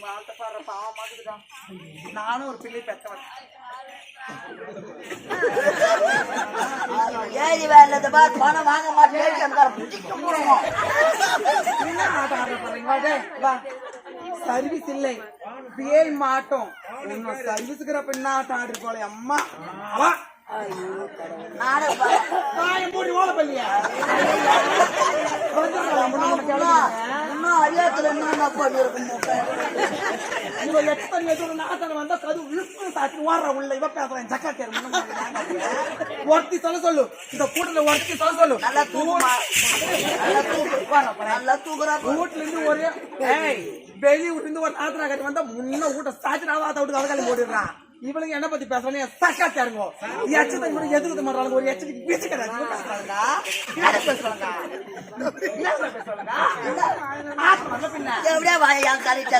வாழ்த்த பாடுற பாவமாக்குதுடா. நானும் ஒரு பிள்ளை பெற்றவன். ஏறி வேலை பணம் வாங்க மாட்டேன். என்ன ஆட்டம் ஆடுற பாருங்க. சர்வீஸ் இல்லை பேய் மாட்டோம். இன்னும் சர்வீஸுக்குற பெண்ணா ஆட்டம் ஆடு போல அம்மா. அறியாத்துல என்ன பண்ணிருக்கும் வந்தா கது ஓடுற உள்ள இவ பேசுறேன் ஜக்கா ஒருத்தி சொல்ல சொல்லு. இந்த கூட்டத்துல ஒருத்தி சொல்ல சொல்லு. நல்லா தூக்குறா வீட்டுல இருந்து ஒரு வெளியூர்ல இருந்து ஒரு ஆத்திரா கட்டி வந்தா முன்ன வீட்டை சாச்சிட்டு விட்டு அவகாலம் போடுறான். இவளுக்கு என்ன பத்தி பேசுறாங்க சக்கா தேருங்க. எச்சத்தை எதுக்கு மாறாங்க ஒரு எச்சத்துக்கு பீச்சு கிடையாது பேசுறாங்க. எப்படியா வாயா கரெக்டா